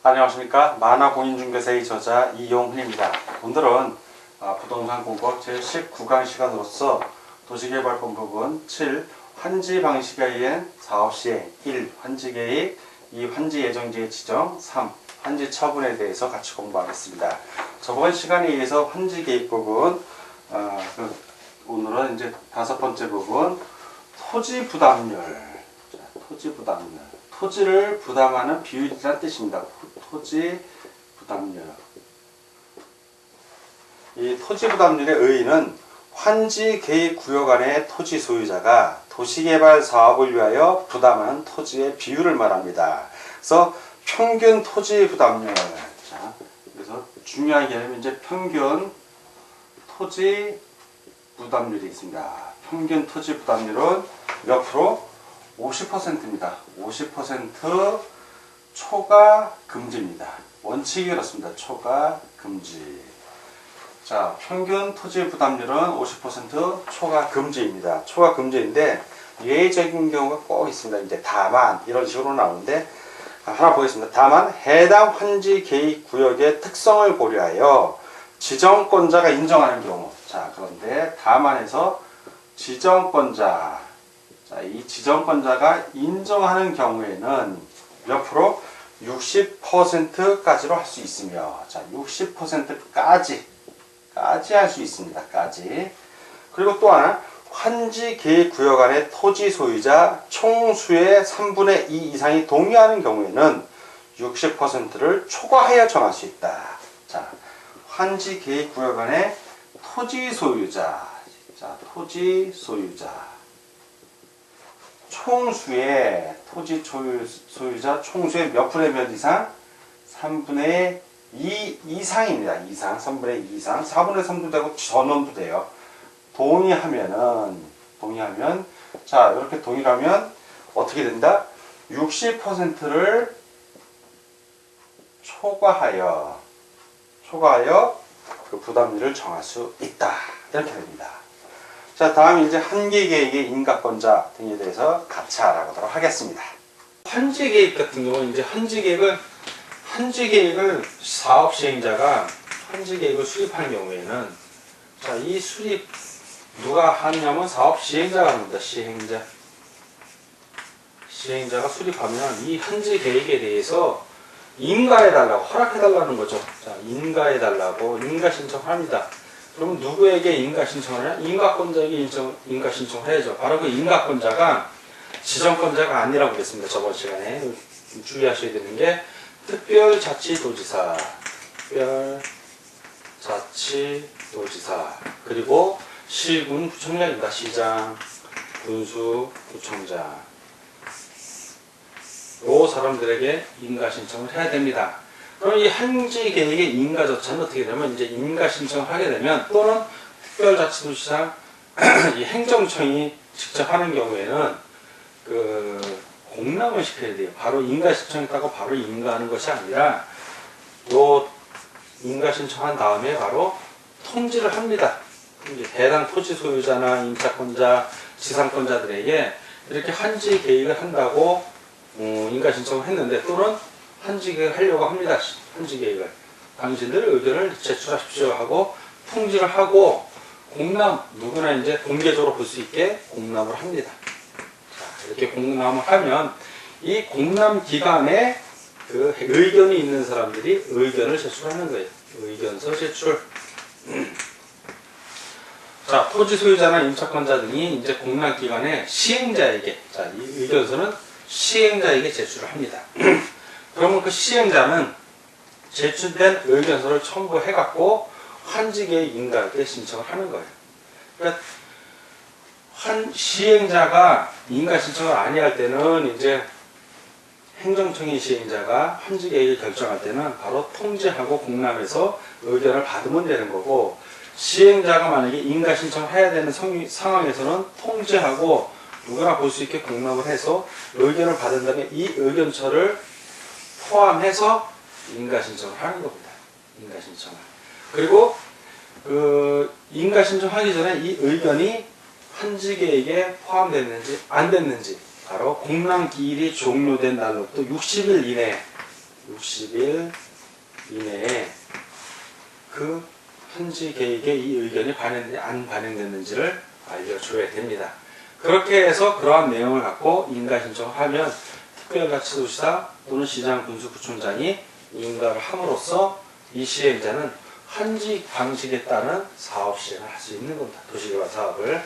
안녕하십니까. 만화공인중개사의 저자 이용훈입니다. 오늘은 부동산 공법 제19강 시간으로서 도시개발법 부분 7 환지 방식에 의한 사업시행 1. 환지계획 2. 환지예정지의 지정 3. 환지 처분에 대해서 같이 공부하겠습니다. 저번 시간에 의해서 환지계획 부분 오늘은 이제 5번째 부분 토지부담률. 토지부담률. 토지를 부담하는 비율이라는 뜻입니다. 토지 부담률. 이 토지 부담률의 의의는 환지 계획 구역 안의 토지 소유자가 도시개발 사업을 위하여 부담하는 토지의 비율을 말합니다. 그래서 평균 토지 부담률. 자, 그래서 중요한 개념이 이제 평균 토지 부담률이 있습니다. 평균 토지 부담률은 몇 프로? 50%입니다. 50% 초과 금지입니다. 원칙이 그렇습니다. 초과 금지. 자, 평균 토지 부담률은 50% 초과 금지입니다. 초과 금지인데 예외적인 경우가 꼭 있습니다. 이제 다만 이런 식으로 나오는데 하나 보겠습니다. 다만 해당 환지 계획 구역의 특성을 고려하여 지정권자가 인정하는 경우. 자, 그런데 다만에서 지정권자. 자, 이 지정권자가 인정하는 경우에는 몇 프로? 60%까지로 할 수 있으며, 자, 60%까지 할 수 있습니다. 까지. 그리고 또 하나, 환지 계획 구역 안의 토지 소유자 총수의 3분의 2 이상이 동의하는 경우에는 60%를 초과하여 정할 수 있다. 자, 환지 계획 구역 안의 토지 소유자. 자, 토지 소유자. 총수의 토지 소유자 총수의 몇 분의 몇 이상? 3분의 2 이상입니다. 이상, 3분의 2 이상, 4분의 3도 되고 전원도 돼요. 동의하면, 자, 이렇게 동의하면 어떻게 된다? 60%를 초과하여 그 부담률을 정할 수 있다. 이렇게 됩니다. 자, 다음 이제 환지계획의 인가권자 등에 대해서 같이 알아보도록 하겠습니다. 환지계획 같은 경우는 이제 환지계획을 사업 시행자가 환지계획을 수립하는 경우에는 자, 이 수립 누가 하냐면 사업 시행자가 합니다. 시행자가 수립하면 이 환지계획에 대해서 인가해달라고 허락해달라는 거죠. 자, 인가해달라고 인가 신청합니다. 그럼 누구에게 인가 신청을 하냐? 인가권자에게 인가 신청을 해야죠. 바로 그 인가권자가 지정권자가 아니라고 그랬습니다. 저번 시간에. 주의하셔야 되는 게 특별자치도지사, 그리고 시군 구청장입니다. 시장, 군수, 구청장. 이 사람들에게 인가 신청을 해야 됩니다. 그럼 이 환지 계획의 인가 절차는 어떻게 되냐면 이제 인가 신청을 하게 되면 또는 특별자치도시장 이 행정청이 직접 하는 경우에는 그 공람을 시켜야 돼요. 바로 인가 신청했다고 바로 인가하는 것이 아니라 요 인가 신청한 다음에 바로 통지를 합니다. 이제 해당 토지 소유자나 임차권자, 지상권자들에게 이렇게 환지 계획을 한다고 인가 신청을 했는데 또는 환지 계획을 하려고 합니다. 환지 계획을. 당신들 의견을 제출하십시오 하고 통지를 하고 공람, 누구나 이제 공개적으로 볼 수 있게 공람을 합니다. 자, 이렇게 공람을 하면 이 공람 기간에 그 의견이 있는 사람들이 의견을 제출하는 거예요. 의견서 제출. 자, 토지 소유자나 임차권자 등이 이제 공람 기간에 시행자에게, 자, 이 의견서는 시행자에게 제출을 합니다. 그러면 그 시행자는 제출된 의견서를 첨부해갖고 환지계획 인가에 신청을 하는 거예요. 그러니까 시행자가 인가 신청을 아니할 때는 이제 행정청의 시행자가 환지계획을 결정할 때는 바로 통지하고 공람해서 의견을 받으면 되는 거고 시행자가 만약에 인가 신청을 해야 되는 상황에서는 통지하고 누구나 볼 수 있게 공람을 해서 의견을 받은 다음에 이 의견서를 포함해서 인가 신청을 하는 겁니다. 인가 신청을. 그리고 그 인가 신청하기 전에 이 의견이 환지계획에 포함됐는지 안 됐는지 바로 공람기일이 종료된 날로부터 60일 이내에 60일 이내에 그 현지 계획에 이 의견이 안 반영됐는지를 알려줘야 됩니다. 그렇게 해서 그러한 내용을 갖고 인가 신청을 하면 특별자치도시장 또는 시장군수구청장이 인가를 함으로써 이 시행자는 현지 방식에 따른 사업 시행을 할 수 있는 겁니다. 도시개발 사업을.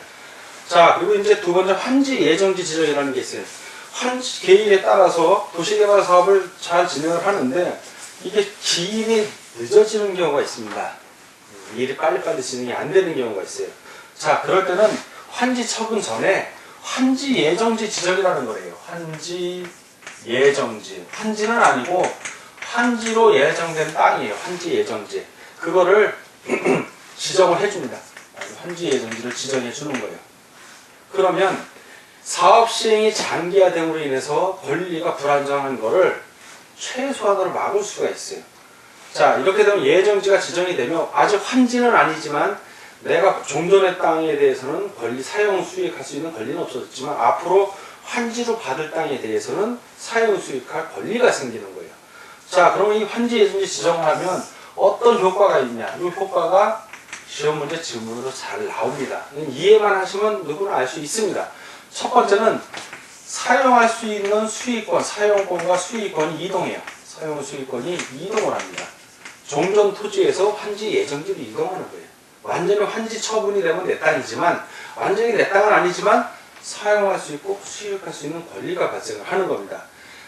자, 그리고 이제 두 번째 환지 예정지 지정이라는 게 있어요. 환지 계획에 따라서 도시개발 사업을 잘 진행을 하는데 이게 기일이 늦어지는 경우가 있습니다. 일이 빨리빨리 진행이 안 되는 경우가 있어요. 자, 그럴 때는 환지 처분 전에 환지 예정지 지정이라는 거예요. 환지 예정지. 환지는 아니고 환지로 예정된 땅이에요. 환지 예정지. 그거를 지정을 해줍니다. 환지 예정지를 지정해 주는 거예요. 그러면 사업 시행이 장기화됨으로 인해서 권리가 불안정한 거를 최소한으로 막을 수가 있어요. 자, 이렇게 되면 예정지가 지정이 되면 아직 환지는 아니지만 내가 종전의 땅에 대해서는 권리 사용 수익할 수 있는 권리는 없어졌지만 앞으로 환지로 받을 땅에 대해서는 사용 수익할 권리가 생기는 거예요. 자, 그러면 이 환지 예정지 지정을 하면 어떤 효과가 있냐? 이 효과가 시험 문제 지문으로 잘 나옵니다. 이해만 하시면 누구나 알 수 있습니다. 첫 번째는 사용할 수 있는 수익권, 사용권과 수익권이 이동해요. 사용 수익권이 이동을 합니다. 종전 토지에서 환지 예정지로 이동하는 거예요. 완전히 환지 처분이 되면 내 땅이지만 완전히 내 땅은 아니지만 사용할 수 있고 수익할 수 있는 권리가 발생을 하는 겁니다.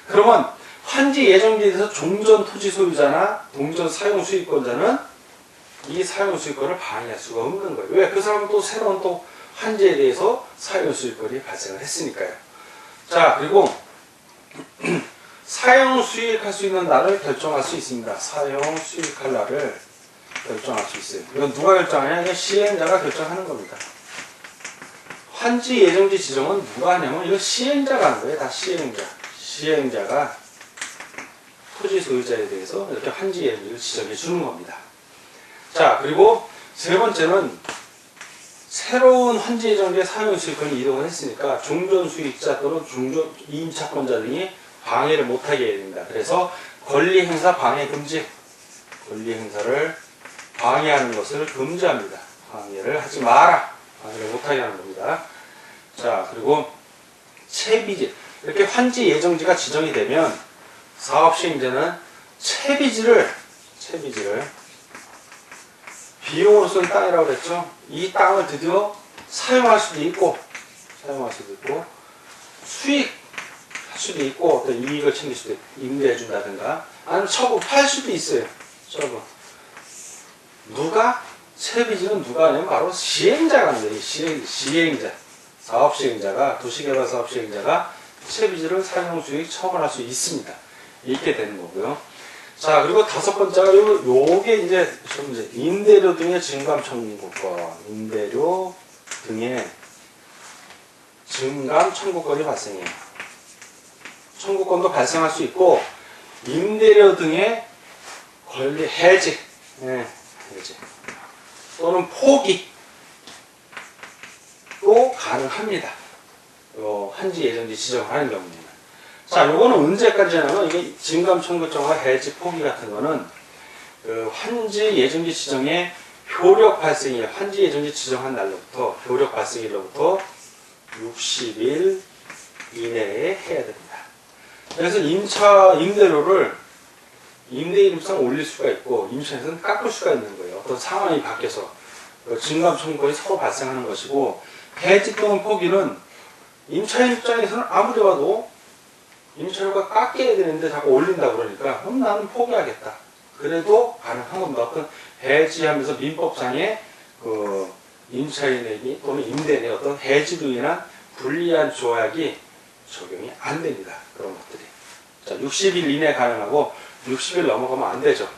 그러면 환지 예정지에 대해서 종전 토지 소유자나 동전 사용 수익권자는 이 사용 수익권을 방해할 수가 없는 거예요. 왜? 그 사람은 또 새로운 또 환지에 대해서 사용 수익권이 발생을 했으니까요. 자, 그리고 사용 수익할 수 있는 날을 결정할 수 있습니다. 사용 수익할 날을 결정할 수 있어요. 이건 누가 결정하냐? 이건 시행자가 결정하는 겁니다. 환지 예정지 지정은 누가 하냐면 이거 시행자가 하는 거예요. 다 시행자. 시행자가 토지 소유자에 대해서 이렇게 환지 예정지를 지정해 주는 겁니다. 자, 그리고 세 번째는 새로운 환지 예정지의 사용 수익권이 이동을 했으니까 종전 수익자 또는 종전 임차권자 등이 방해를 못하게 해야 됩니다. 그래서 권리 행사 방해 금지, 권리 행사를 방해하는 것을 금지합니다. 방해를 하지 마라. 방해를 못하게 하는 겁니다. 자, 그리고 채비지. 이렇게 환지 예정지가 지정이 되면 사업 시행자는 채비지를 비용으로 쓴 땅이라고 그랬죠. 이 땅을 드디어 사용할 수도 있고 수익할 수도 있고 어떤 이익을 챙길 수도 있고 임대해 준다든가 아니면 처분 팔 수도 있어요. 처분. 누가? 채비지는 누가 하냐면 바로 시행자가 하는 거예요. 시행자. 사업 시행자가, 도시개발 사업 시행자가 채비지를 사용 수익 처분할 수 있습니다. 이렇게 되는 거고요. 자, 그리고 다섯 번째가 요게 이제 임대료 등의 증감 청구권. 임대료 등의 증감 청구권이 발생해요. 청구권도 발생할 수 있고 임대료 등의 권리 해지. 해지. 또는 포기도 가능합니다. 환지 예정지 지정하는 경우에는. 자, 요거는 언제까지 하냐면 이게 증감 청구권과 해지 포기 같은 거는 그 환지 예정지 지정의 효력 발생일, 환지 예정지 지정한 날로부터 효력 발생일로부터 60일 이내에 해야 됩니다. 그래서 임대료를 임대인상 올릴 수가 있고 임차인에서는 깎을 수가 있는 거예요. 어떤 상황이 바뀌어서 증감 청구권이 서로 발생하는 것이고 해지 또는 포기는 임차인 입장에서는 아무리 봐도 임차료가 깎여야 되는데 자꾸 올린다 그러니까 그럼 나는 포기하겠다. 그래도 가능한 겁니다. 어떤 해지하면서 민법상의 그 임차인에게 또는 임대인의 어떤 해지로 인한 불리한 조약이 적용이 안 됩니다. 그런 것들이. 자, 60일 이내 가능하고 60일 넘어가면 안 되죠.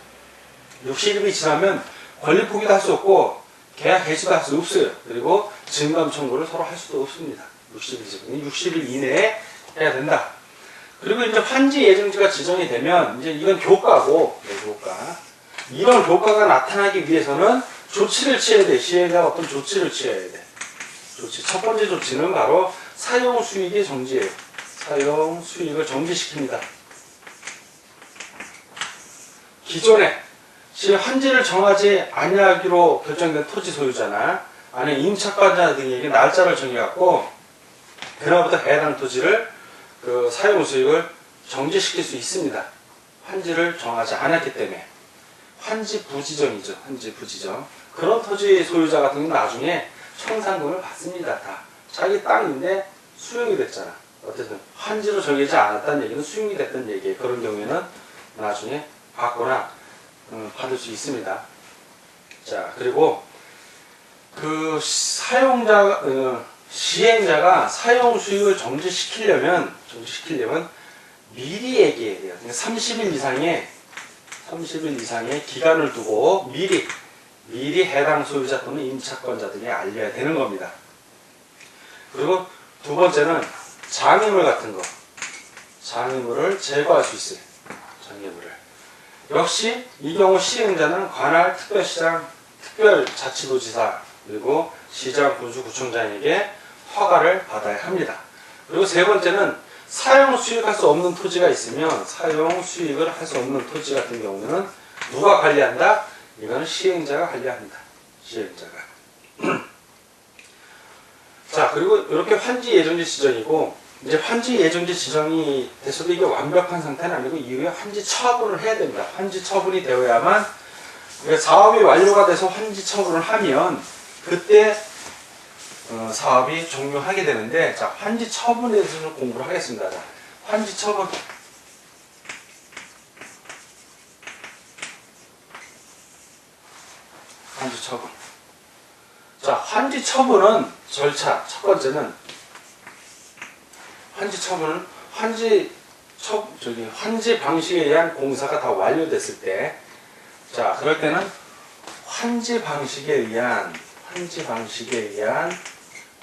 60일이 지나면 권리 포기도 할 수 없고 계약 해지도 할 수 없어요. 그리고 증감 청구를 서로 할 수도 없습니다. 60일 이내에 해야 된다. 그리고 이제 환지 예정지가 지정이 되면 이제 이건 교과고, 교과. 이런 교과가 나타나기 위해서는 조치를 취해야 돼. 시행자가 어떤 조치를 취해야 돼. 첫 번째 조치는 바로 사용 수익의 정지예요. 사용 수익을 정지시킵니다. 기존에 환지를 정하지 아니하기로 결정된 토지 소유자나 아니면 임차권자 등에게 날짜를 정해갖고 그날부터 해당 토지를 그 사용 수익을 정지시킬 수 있습니다. 환지를 정하지 않았기 때문에. 환지 부지정이죠. 환지 부지정. 그런 토지 소유자 같은 경우는 나중에 청산금을 받습니다. 다. 자기 땅인데 수용이 됐잖아. 어쨌든 환지로 정해지지 않았다는 얘기는 수용이 됐다는 얘기예요. 그런 경우에는 나중에 받거나 받을 수 있습니다. 자, 그리고 그 시행자가 사용 수익을 정지시키려면 미리 얘기해야 돼요. 그러니까 30일 이상의 기간을 두고 미리 해당 소유자 또는 임차권자들에게 알려야 되는 겁니다. 그리고 두 번째는 장애물 같은 거. 장애물을 제거할 수 있어요. 장애물을. 역시 이 경우 시행자는 관할 특별시장, 특별자치도지사 그리고 시장, 군수, 구청장에게 허가를 받아야 합니다. 그리고 세 번째는 사용 수익할 수 없는 토지가 있으면 사용 수익을 할 수 없는 토지 같은 경우는 누가 관리한다? 이거는 시행자가 관리합니다. 시행자가. 자, 그리고 이렇게 환지 예정지 지정이고, 이제 환지 예정지 지정이 됐어도 이게 완벽한 상태는 아니고 이후에 환지 처분을 해야 됩니다. 환지 처분이 되어야만 사업이 완료가 돼서 환지 처분을 하면 그때 사업이 종료하게 되는데, 자, 환지 처분에 대해서 공부를 하겠습니다. 자, 환지 처분. 환지 처분. 자, 환지 처분은 절차. 첫 번째는 환지 처분은 환지 방식에 의한 공사가 다 완료됐을 때, 자, 그럴 때는 환지 방식에 의한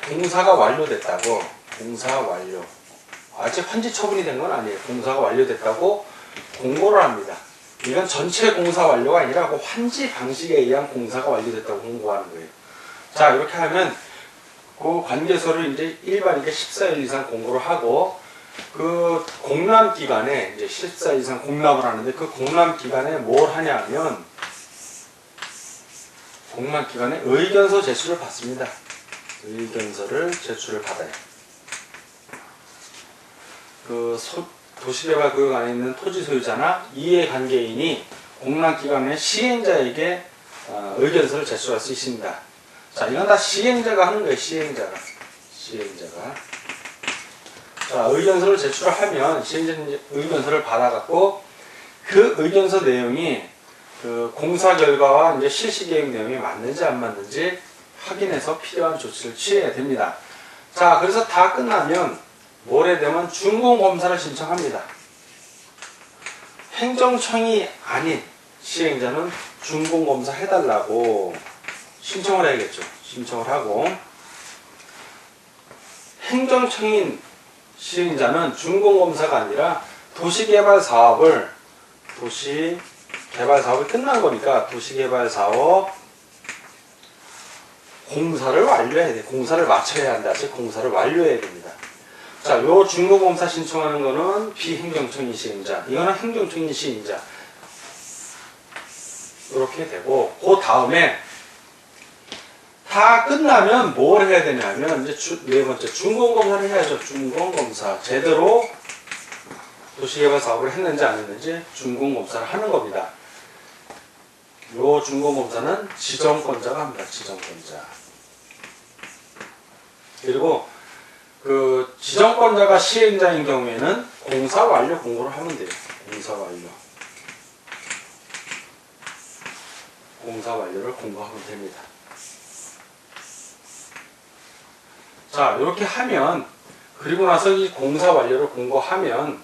공사가 완료됐다고, 공사 완료. 아직 환지 처분이 된 건 아니에요. 공사가 완료됐다고 공고를 합니다. 이건 전체 공사 완료가 아니라 그 환지 방식에 의한 공사가 완료됐다고 공고하는 거예요. 자, 이렇게 하면 그 관계서를 이제 일반인께 14일 이상 공고를 하고, 그 공람 기간에 이제 14일 이상 공람을 하는데, 그 공람 기간에 뭘 하냐면 공람 기간에 의견서 제출을 받습니다. 의견서를 제출을 받아요. 그 도시개발구역 안에 있는 토지 소유자나 이해관계인이 공람 기간에 시행자에게 의견서를 제출할 수 있습니다. 자, 이건 다 시행자가 하는 거예요. 시행자가. 자, 의견서를 제출을 하면 시행자는 의견서를 받아갖고 그 의견서 내용이 그 공사 결과와 이제 실시 계획 내용이 맞는지 안 맞는지 확인해서 필요한 조치를 취해야 됩니다. 자, 그래서 다 끝나면 뭘 해야 되면 준공검사를 신청합니다. 행정청이 아닌 시행자는 준공검사 해달라고 신청을 해야겠죠. 신청을 하고, 행정청인 시행자는 준공검사가 아니라 도시개발 사업이 끝난 거니까 도시개발사업 공사를 완료해야 돼. 공사를 마쳐야 한다. 즉 공사를 완료해야 됩니다. 자, 요 준공검사 신청하는 거는 비행정청인 시행자, 이거는 행정청인 시행자. 이렇게 되고, 그 다음에 다 끝나면 뭘 해야 되냐면 이제 네 번째 준공검사를 해야죠. 준공검사. 제대로 도시개발 사업을 했는지 안 했는지 준공검사를 하는 겁니다. 요 준공검사는 지정권자가 합니다. 지정권자. 그리고 그 지정권자가 시행자인 경우에는 공사 완료 공고를 하면 돼요. 공사 완료를 공고하면 됩니다. 자, 이렇게 하면, 그리고 나서 이 공사 완료를 공고하면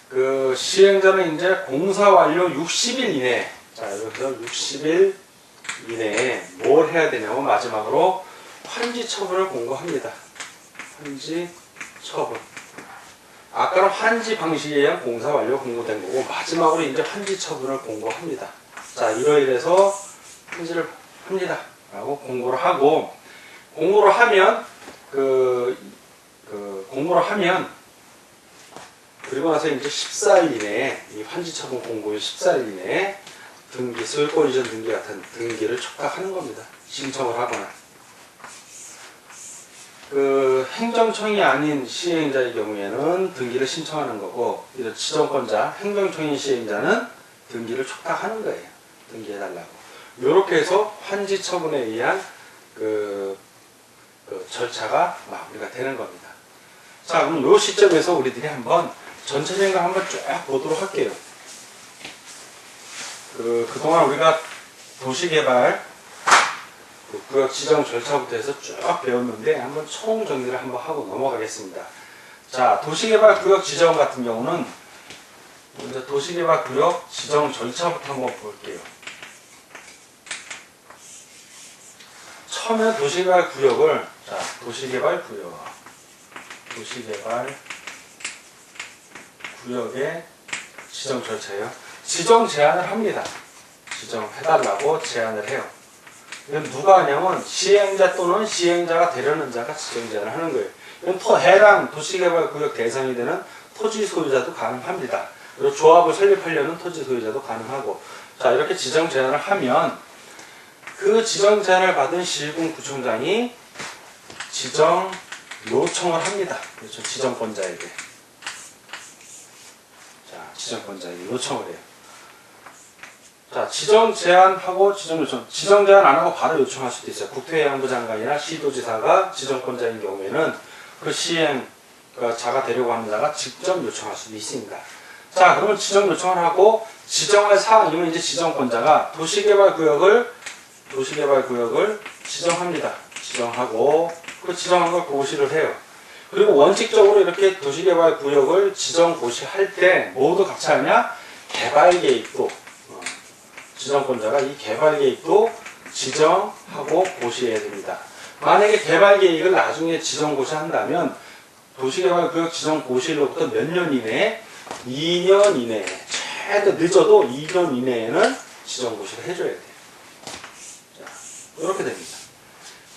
그 시행자는 이제 공사 완료 60일 이내에, 자, 여기서 60일 이내에 뭘 해야 되냐면 마지막으로 환지 처분을 공고합니다. 환지 처분. 아까는 환지 방식에 의한 공사 완료 공고된 거고, 마지막으로 이제 환지 처분을 공고합니다. 자, 이러이래서 환지를 합니다. 라고 공고를 하고, 공고를 하면 그리고 나서 이제 14일 이내에 이 환지 처분 공고일 14일 이내에 등기, 소유권 이전 등기 같은 등기를 촉탁하는 겁니다. 신청을 하거나. 그 행정청이 아닌 시행자의 경우에는 등기를 신청하는 거고, 이런 지정권자, 행정청인 시행자는 등기를 촉탁하는 거예요. 등기해달라고. 이렇게 해서 환지 처분에 의한 그 절차가 마무리가 되는 겁니다. 자, 그럼 이 시점에서 우리들이 한번 전체적인 걸 한번 쫙 보도록 할게요. 그동안 우리가 도시개발 구역 지정 절차부터 해서 쭉 배웠는데 한번 총 정리를 한번 하고 넘어가겠습니다. 자, 도시개발 구역 지정 같은 경우는 먼저 도시개발 구역 지정 절차부터 한번 볼게요. 처음에 도시개발 구역을, 자, 도시개발 구역의 지정 절차예요. 지정 제안을 합니다. 지정해달라고 제안을 해요. 이건 누가 하냐면 시행자 또는 시행자가 되려는 자가 지정 제안을 하는 거예요. 이건 해당 도시개발구역 대상이 되는 토지 소유자도 가능합니다. 그리고 조합을 설립하려는 토지 소유자도 가능하고, 자, 이렇게 지정 제안을 하면 그 지정 제안을 받은 시군구청장이 지정 요청을 합니다. 그렇죠. 지정권자에게. 자, 지정권자에게 요청을 해요. 자, 지정 제안하고 지정 요청. 지정 제안 안 하고 바로 요청할 수도 있어요. 국토해양부 장관이나 시도지사가 지정권자인 경우에는 그 시행자가 되려고 하는 자가 직접 요청할 수도 있습니다. 자, 그러면 지정 요청을 하고 지정할 사항이면 이제 지정권자가 도시개발구역을 지정합니다. 지정하고 그 지정한 걸 고시를 해요. 그리고 원칙적으로 이렇게 도시개발구역을 지정 고시할 때 모두 같이 하냐? 개발계획도 지정권자가 이 개발계획도 지정하고 고시해야 됩니다. 만약에 개발계획을 나중에 지정 고시한다면 도시개발구역 지정 고시로부터 몇 년 이내에 2년 이내에 최대 늦어도 2년 이내에는 지정 고시를 해줘야 돼요. 자, 이렇게 됩니다.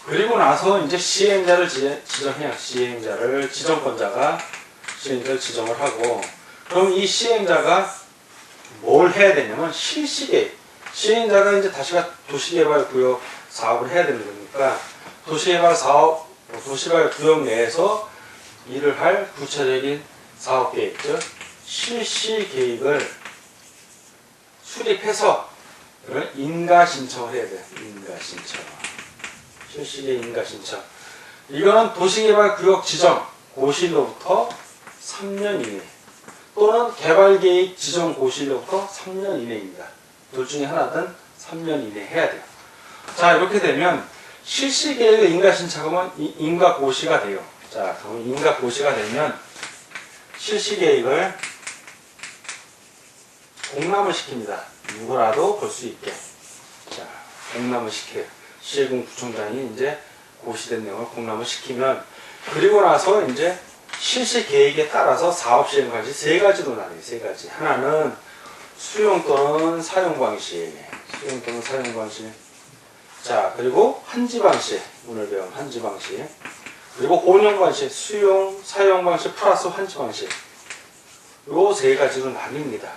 그리고 나서 이제 시행자를 지정해요. 지정권자가 시행자를 지정을 하고, 그럼 이 시행자가 뭘 해야 되냐면 실시계획. 시행자가 이제 다시가 도시개발구역 사업을 해야 되는 거니까 도시개발구역 내에서 일을 할 구체적인 사업계획, 즉 실시계획을 수립해서 인가신청을 해야 돼요. 인가신청. 실시계획 인가신청. 이거는 도시개발구역 지정 고시로부터 3년 이내 또는 개발계획 지정 고시로부터 3년 이내입니다. 둘 중에 하나든 3년 이내 해야 돼요. 자, 이렇게 되면 실시계획의 인가신청하면 인가고시가 돼요. 자, 그럼 인가고시가 되면 실시계획을 공람을 시킵니다. 누구라도 볼 수 있게. 자, 공람을 시켜요. 시군구청장이 이제 고시된 내용을 공람을 시키면, 그리고 나서 이제 실시계획에 따라서 사업 시행 방식 세 가지로 나뉘어요. 세 가지. 하나는 수용 또는 사용 방식. 자, 그리고 환지 방식. 오늘 배운 환지 방식. 그리고 혼용 방식. 수용, 사용 방식 플러스 환지 방식. 요 세 가지로 나뉩니다.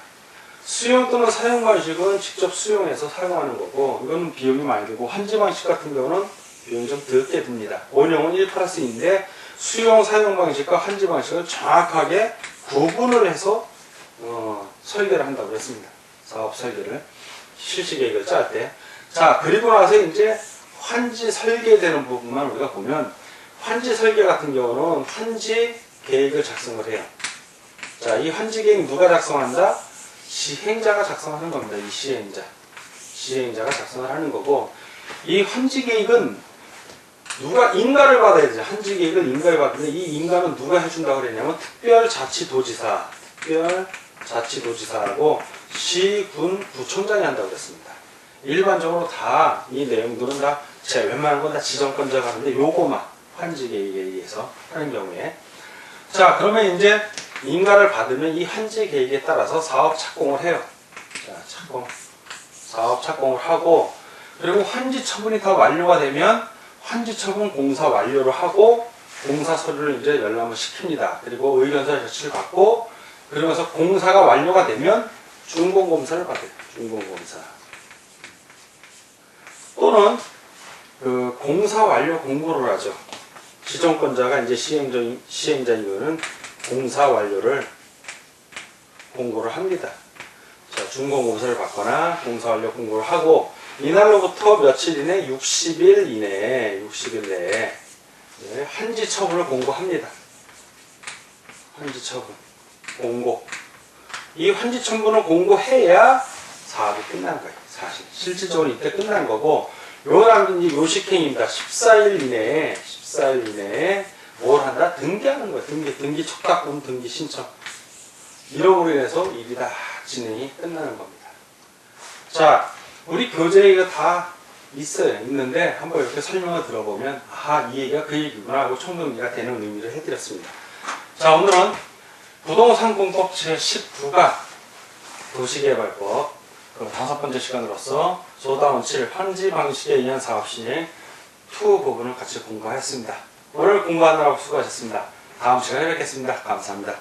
수용 또는 사용 방식은 직접 수용해서 사용하는 거고, 이거는 비용이 많이 들고, 환지 방식 같은 경우는 비용이 좀 적게 듭니다. 혼용은 1+2인데 수용, 사용 방식과 환지 방식을 정확하게 구분을 해서 설계를 한다고 했습니다. 사업 설계를, 실시계획을 짤 때. 자, 그리고 나서 이제 환지 설계되는 부분만 우리가 보면, 환지 설계 같은 경우는 환지 계획을 작성을 해요. 자, 이 환지 계획 누가 작성한다? 시행자가 작성하는 겁니다. 이 시행자가 작성을 하는 거고, 이 환지 계획은 누가 인가를 받아야 되죠. 환지 계획을 인가를 받는데, 이 인가는 누가 해준다고 그랬냐면 특별자치도지사하고 시군구청장이 한다고 그랬습니다. 일반적으로 다 이 내용들은 다 웬만한 건 다 지정권자가 하는데, 요거만 환지 계획에 의해서 하는 경우에, 자, 그러면 이제 인가를 받으면 이 환지 계획에 따라서 사업 착공을 해요. 자, 사업 착공을 하고, 그리고 환지 처분이 다 완료가 되면 환지 처분 공사 완료를 하고 공사 서류를 이제 열람을 시킵니다. 그리고 의견서 제출을 받고 그러면서 공사가 완료가 되면 준공검사를 받아요. 준공검사. 또는 그 공사 완료 공고를 하죠. 지정권자가 이제 시행자이면은 공사 완료를 공고를 합니다. 자, 준공검사를 받거나 공사 완료 공고를 하고 이날로부터 며칠 이내 60일 이내에 60일 내에 한지 처분을 공고합니다. 한지 처분 공고. 이 환지 첨부는 공고해야 사업이 끝난 거예요. 사실 실질적으로 이때 끝난 거고, 요거는 이제 요식행위입니다. 14일 이내에 뭘 한다? 등기하는 거예요. 등기 촉탁금, 등기 신청. 이러므로 인해서 일이 다 진행이 끝나는 겁니다. 자, 우리 교재에 이거 다 있는데 한번 이렇게 설명을 들어보면 이 얘기가 그 얘기구나 하고 총정리가 되는 의미를 해드렸습니다. 자, 오늘은 부동산공법 제19가 도시개발법 그 5번째 시간으로서 조다원칙 환지 방식에 의한 사업시행 2 부분을 같이 공부하였습니다. 오늘 공부하느라고 수고하셨습니다. 다음 시간에 뵙겠습니다. 감사합니다.